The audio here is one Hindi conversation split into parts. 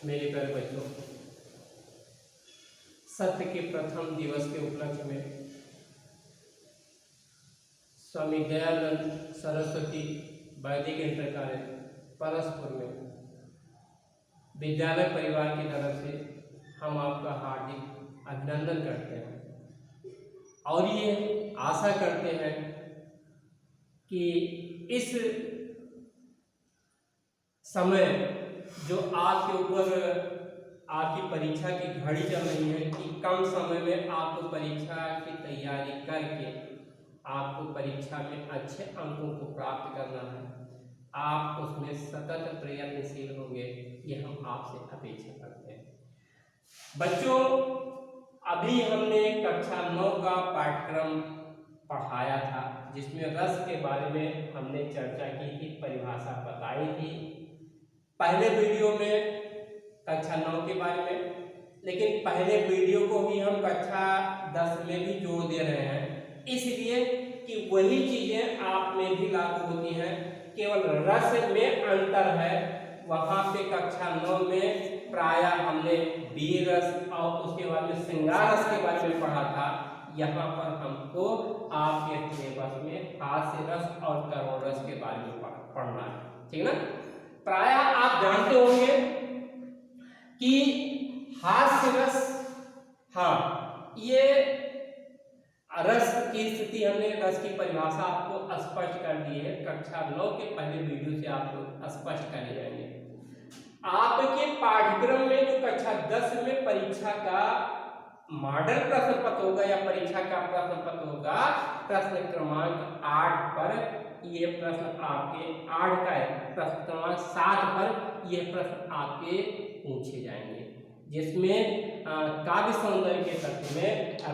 मेरे प्यारे बच्चों, सत्र के प्रथम दिवस के उपलक्ष्य में स्वामी दयानंद सरस्वती वैदिक इंटर कॉलेज परसपुर में विद्यालय परिवार की तरफ से हम आपका हार्दिक अभिनंदन करते हैं और ये आशा करते हैं कि इस समय जो आपके ऊपर आपकी परीक्षा की घड़ी चल रही है कि कम समय में आपको परीक्षा की तैयारी करके आपको परीक्षा में अच्छे अंकों को प्राप्त करना है, आप उसमें सतत प्रयत्नशील होंगे, ये हम आपसे अपेक्षा करते हैं। बच्चों, अभी हमने कक्षा 9 का पाठ्यक्रम पढ़ाया था जिसमें रस के बारे में हमने चर्चा की थी, परिभाषा बताई थी पहले वीडियो में कक्षा 9 के बारे में, लेकिन पहले वीडियो को ही हम कक्षा 10 में भी जोड़ दे रहे हैं, इसलिए कि वही चीजें आप में भी लागू होती हैं, केवल रस में अंतर है। वहां पे कक्षा 9 में प्रायः हमने वीर रस और उसके बाद में श्रृंगार रस के बारे में पढ़ा था। यहाँ पर हमको आपके सिलेबस में हास्य रस और करुण रस के बारे में पढ़ना है, ठीक है ना। प्रायः आप जानते होंगे कि हास्य रस, हाँ, ये रस की स्थिति हमने रस की परिभाषा आपको स्पष्ट कर दी है, कक्षा 9 के पहले वीडियो से आपको स्पष्ट कर जाएंगे। आपके पाठ्यक्रम में जो कक्षा 10 में परीक्षा का मॉडल प्रश्न पत्र होगा या परीक्षा का प्रश्न पत्र होगा, प्रश्न क्रमांक 8 पर ये प्रश्न आपके 8 का है, प्रश्न क्रमांक 7 पर ये प्रश्न आपके पूछे जाएंगे, जिसमें काव्य सौंदर्य के तत्व में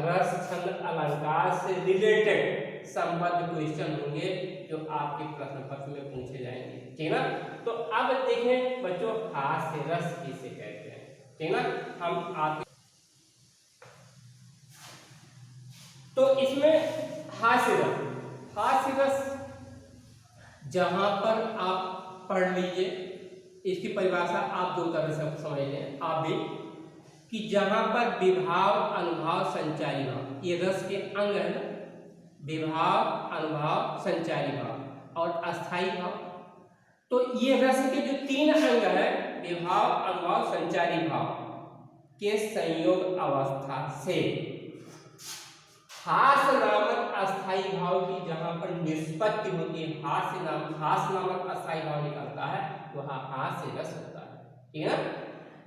रस छंद अलंकार से रिलेटेड संबद्ध क्वेश्चन होंगे जो आपके प्रश्न पत्र में पूछे जाएंगे, ठीक है ना। तो अब देखें बच्चों, हास्य रस किसे कहते हैं, ठीक है ना। हम आपके तो इसमें हास्य रस जहां पर आप पढ़ लीजिए, इसकी परिभाषा आप दो तरह से समझ लें आप भी, कि जहां पर विभाव अनुभाव संचारी भाव, ये रस के अंग है ना, विभाव अनुभाव संचारी भाव और अस्थाई भाव। तो ये रस के जो 3 अंग है, विभाव अनुभाव संचारी भाव के संयोग अवस्था से हास्य नामक अस्थाई भाव की जहां पर निष्पत्ति होती है, हास्य नामक अस्थाई भाव निकलता है, वह हास्य रस होता है, ठीक है ना।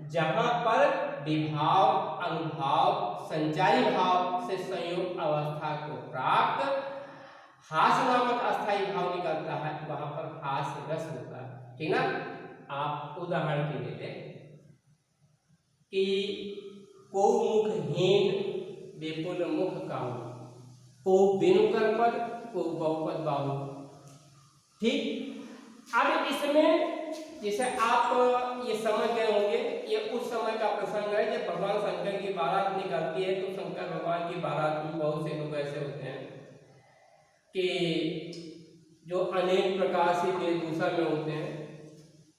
जहां पर विभाव अनुभाव संचारी भाव से संयोग अवस्था को प्राप्त हास्य नामक अस्थाई भाव निकलता है, वहां पर हास्य रस होता है, ठीक है ना। आप उदाहरण के लिए दें कि को मुखहीन विपुल मुख काहू, को बिनु कर पद को बहुपद बाहु, ठीक। अब इसमें जैसे आप ये समझ गए होंगे, ये उस समय का प्रसंग है जब भगवान शंकर की बारात निकलती है। तो शंकर भगवान की बारात में बहुत से लोग ऐसे होते हैं कि जो अनेक प्रकार से वेशभूषा में होते हैं,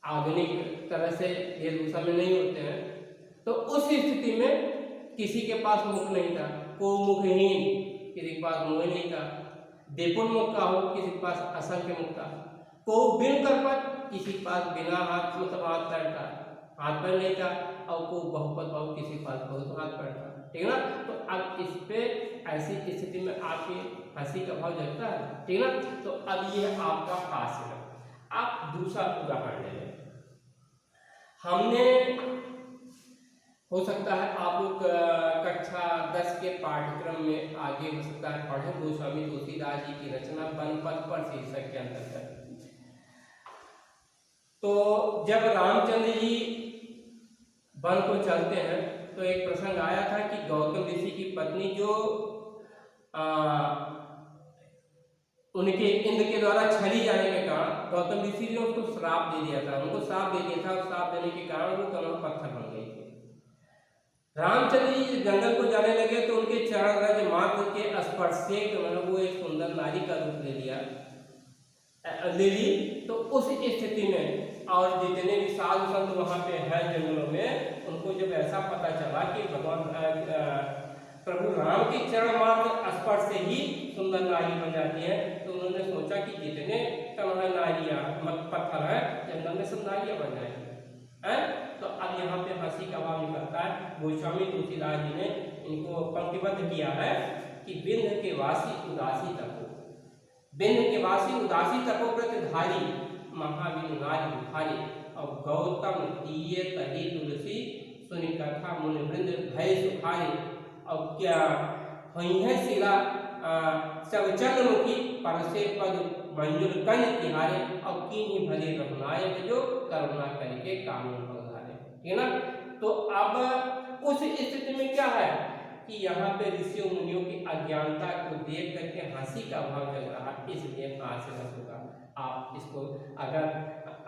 आधुनिक तरह से वेशभूषा में नहीं होते हैं। तो उस स्थिति में किसी के पास मुख नहीं था, को मुखहीन, किसी के पास मुंह नहीं था, विपुल मुख का हो, किसी के पास असंख्य मुख था, को बिन कर पद, किसी के पास बिना हाथ मतलब हाथ पैर था, हाथ पैर नहीं था, और को बहुपद बाहु, किसी के पास बहुत हाथ पैर था, ठीक है ना। तो अब इस पे ऐसी स्थिति में आपकी हंसी का भाव जगता है, ठीक है ना। तो अब ये आपका हास्य है। आप दूसरा उदाहरण ले लें, हमने हो सकता है आप लोग कक्षा 10 के पाठ्यक्रम में आगे हो सकता है पढ़े गोस्वामी तुलसीदास जी की रचना बनपद पर शीर्षक के अंतर्गत। तो जब रामचंद्र जी वन को चलते हैं तो एक प्रसंग आया था कि गौतम ऋषि की पत्नी जो उनके इंद्र के द्वारा छली जाने के कारण गौतम ऋषि ने उसको श्राप दे दिया था, उनको श्राप दे दिया था, और श्राप देने के कारण वो दोनों पत्थर बन गई थी। रामचंद्र जी जंगल को जाने लगे तो उनके चरण रज मात्र के स्पर्श से मतलब वो एक सुंदर नारी का रूप ले ली। तो उस स्थिति में और जितने भी साधु संत वहाँ पे हैं जंगलों में, उनको जब ऐसा पता चला कि भगवान प्रभु राम की चरण मात्र स्पर्श से ही सुंदर नारी बन जाती है, तो उन्होंने सोचा कि जितने तमाम नारियाँ पत्थर है जंगल में सब नारियाँ बन जाएंगी। तो अब यहाँ पे हंसी का भाव निकलता है। गोस्वामी तुलसीदास जी ने इनको पंक्तिबद्ध किया है कि बिंद के वासी उदासी तपो, बिंद के वासी उदासी तपो प्रतिधारी, महावीर नारी बुखारी, और गौतम तीये तही तुलसी, सुनि कथा मुनि वृंद भय सुखारी। और क्या हुई है शिला सब चंद्रमुखी, परसे पद मंजुल कन तिहारे, और कीन्ही भले रघुनायक जो करुणा करके कानून पधारे। ठीक है ना। तो अब उस स्थिति में क्या है कि यहाँ पे ऋषियों मुनियों की अज्ञानता को देख करके हंसी का भाव जग रहा, इसलिए हास्य रस होगा। आप इसको अगर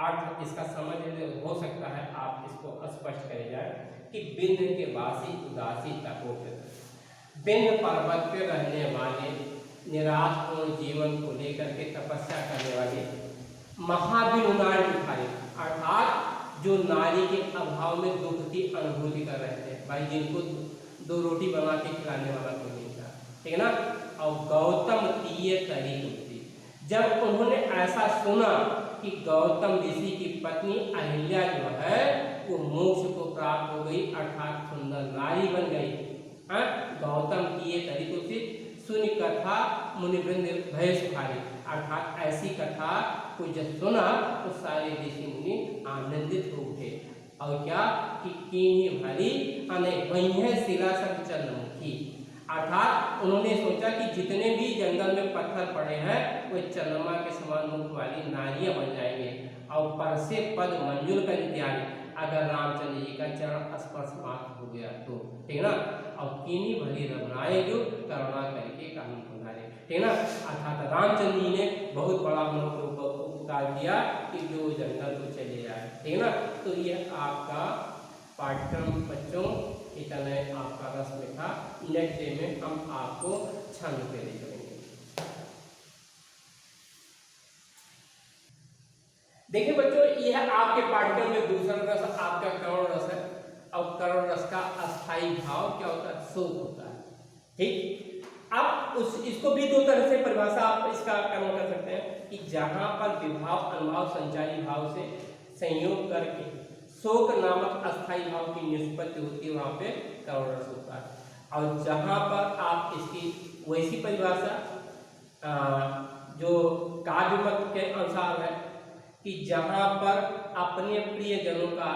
अर्थ इसका समझ हो सकता है, आप इसको स्पष्ट करे जाए कि बिंद के वासी उदासी तपोकृत, बिंद पर्वत पे रहने वाले निराशपूर्ण जीवन को लेकर के तपस्या करने वाले महावीर नारी बुखारी, अर्थात जो नारी के अभाव में दुख की अनुभूति कर रहे थे। भाई जिनको दो रोटी बना के खिलाने वाला कोई नहीं था, ठीक है ना। और गौतम तीये तरी तुलसी, जब उन्होंने ऐसा सुना कि गौतम ऋषि की पत्नी अहिल्या जो है वो मोक्ष को प्राप्त हो गई, अर्थात सुंदर नारी बन गई। गौतम तीये तरी तुलसी, सुनि कथा मुनि वृंद भय सुखारी, अर्थात ऐसी कथा को जब सुना तो सारे ऋषि मुनि आनंदित हो उठे। और क्या कि कीन्ही भली अने वही है शिला सब चंद्रमुखी, अर्थात उन्होंने सोचा कि जितने भी जंगल में पत्थर पड़े हैं वे चंद्रमा के समान मुख वाली नारियां बन जाएंगे। और परसे पद मंजुल का इत्यादि, अगर रामचंद्र जी का चरण स्पर्श मात्र हो गया तो, ठीक है ना। और कीन्ही भली रघुनायक जो करुणा करके कानून पधारे, ठीक है ना। अर्थात रामचंद्र जी ने बहुत बड़ा हम लोग को उपकार दिया कि जो जंगल को चले जाए, ठीक है ना। तो ये आपका पाठ्यक्रम बच्चों इतना आपका रस में था। नेक्स्ट डे में हम आपको छंद पे ले चलेंगे। देखिए बच्चों, यह आपके पाठ्यक्रम में दूसरा रस आपका करुण रस है। और करुण रस का अस्थायी भाव क्या होता है? शोक होता है। ठीक, अब इसको भी दो तरह से परिभाषा आप इसका कर्म कर सकते हैं कि जहां पर विभाव अनुभाव संचारी भाव से संयोग करके शोक नामक अस्थायी भाव की निष्पत्ति होती है, वहां पे करुण रस होता है। और जहां पर आप इसकी वैसी परिभाषा जो काव्य मत के अनुसार है कि जहां पर अपने प्रियजनों का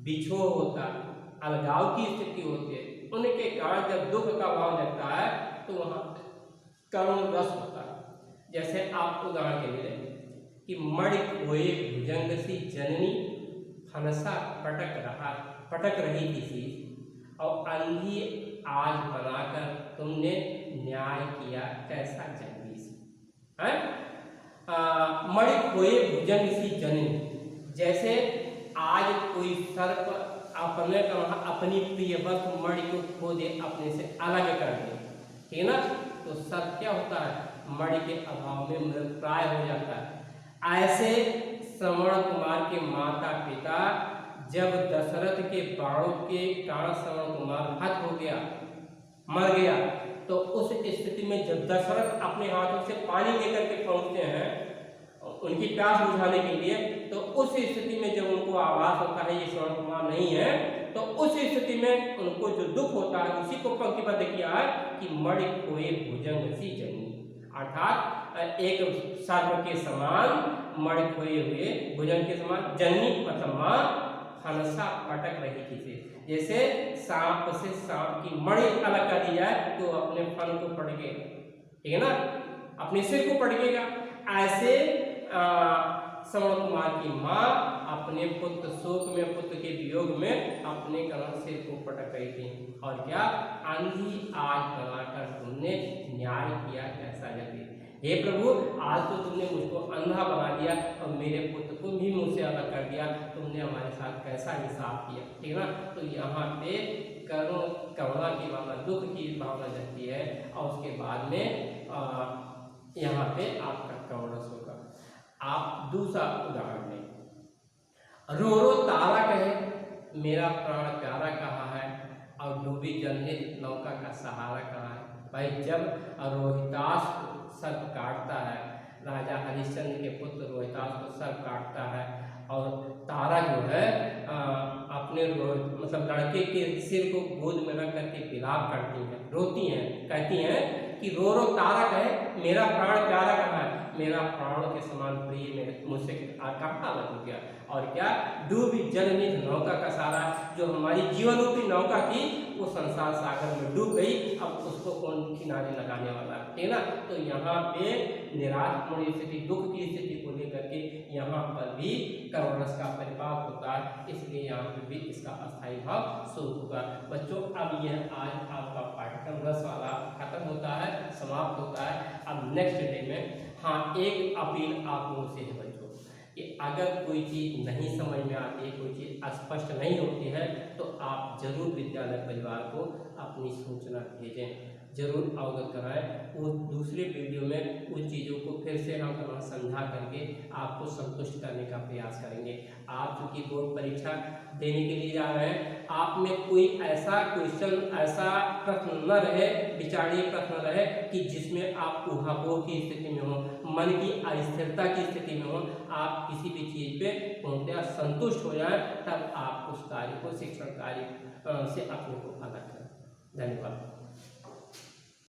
बिछोह होता है, अलगाव की स्थिति होती है, उनके कारण जब दुख का भाव जगता है तो वहां करुण रस होता है। जैसे आप उदाहरण के लिए कि मणि खोए भुजंग सी जननी, फनसा पटक रही किसी, और अंधी आज बनाकर तुमने न्याय किया कैसा जगदीश है। मणि खोए भुजंग सी जननी, जैसे आज कोई सर्प अपनी प्रिय वस्तु मणि को खो दे, अपने से अलग कर दे, ठीक है ना। तो सर्प क्या होता है? मणि के अभाव में मृतप्राय हो जाता है। ऐसे श्रवण कुमार के माता पिता जब दशरथ के बाणों के कारण श्रवण कुमार हत हो गया, मर गया, तो उस स्थिति में जब दशरथ अपने हाथों से पानी लेकर के पहुंचते हैं उनकी प्यास बुझाने के लिए, तो उस स्थिति में जब उनको आभास होता है ये श्रवण कुमार नहीं है, तो उस स्थिति में उनको जो दुख होता है उसी को पंक्तिबद्ध किया है कि मणि खोए भुजंग सी जननी, अर्थात एक सर्प के समान मणि खोए हुए भुजंग के समान, जननी मतलब मां, हंसा पटक रही थी। जैसे सांप से सांप की मणि अलग कर दी जाए तो अपने फन को पटकेगा, ठीक है ना, अपने सिर को पटकेगा। ऐसे श्रवण कुमार की मां अपने पुत्र शोक में, पुत्र के वियोग में अपने कलम सिर को पटक रही थी। और क्या? अंधी आज बनाकर तुमने न्याय किया कैसा जगदीश। हे प्रभु, आज तो तुमने मुझको अंधा बना दिया और मेरे पुत्र को भी मुझसे अलग कर दिया, तुमने हमारे साथ कैसा हिसाब किया, ठीक है ना। तो यहाँ पे करुणा की भावना, दुख की भावना जगती है, और उसके बाद में यहाँ पे आपका करुण रस होगा। आप दूसरा उदाहरण लें रो रो तारा कहे मेरा प्राण प्यारा कहाँ है, और डूबी जनहित नौका का सहारा कहाँ है। भाई जब रोहितास को सर्प काटता है, राजा हरिश्चंद्र के पुत्र रोहितास को सर्प काटता है, और तारा जो है अपने मतलब लड़के के सिर को गोद में रख करके विलाप करती हैं, रोती हैं, कहती हैं कि रो रो तारा कहे मेरा प्राण प्यारा कहाँ है, मेरा प्राण के समान प्रिय मेरे मुझसे कहाँ अलग हो गया। और क्या, डूबी जलनिध नौका का सहारा, जो हमारी जीवन रूपी नौका थी वो संसार सागर में डूब गई, अब उसको कौन किनारे लगाने वाला है ना। तो यहाँ पे निराश होने स्थिति, दुख की स्थिति को लेकर के यहाँ पर भी कर्मरस का परिपाक होता है, इसलिए यहाँ पर भी इसका अस्थायी भाव शुरू होगा। बच्चों अब यह आज आपका पाठ्यक्रम रस वाला खत्म होता है, समाप्त होता है। अब नेक्स्ट डे में हाँ एक अपील आप लोगों से है बच्चों कि अगर कोई चीज़ नहीं समझ में आती है, कोई चीज़ स्पष्ट नहीं होती है, तो आप जरूर विद्यालय परिवार को अपनी सूचना भेजें, जरूर अवगत कराएं। वो दूसरे वीडियो में उन चीज़ों को फिर से हम समझा करके आपको संतुष्ट करने का प्रयास करेंगे। आप चूँकि बोर्ड परीक्षा देने के लिए जा रहे हैं, आप में कोई ऐसा क्वेश्चन, ऐसा प्रश्न न रहे, विचारणीय प्रश्न रहे कि जिसमें आप ऊहापोह की स्थिति में हो, मन की अस्थिरता की स्थिति में हो, आप किसी भी चीज़ पे पूर्णतः संतुष्ट हो जाए, तब आप उस कार्य को, शिक्षण कार्य से अपने को अलग करें। धन्यवाद।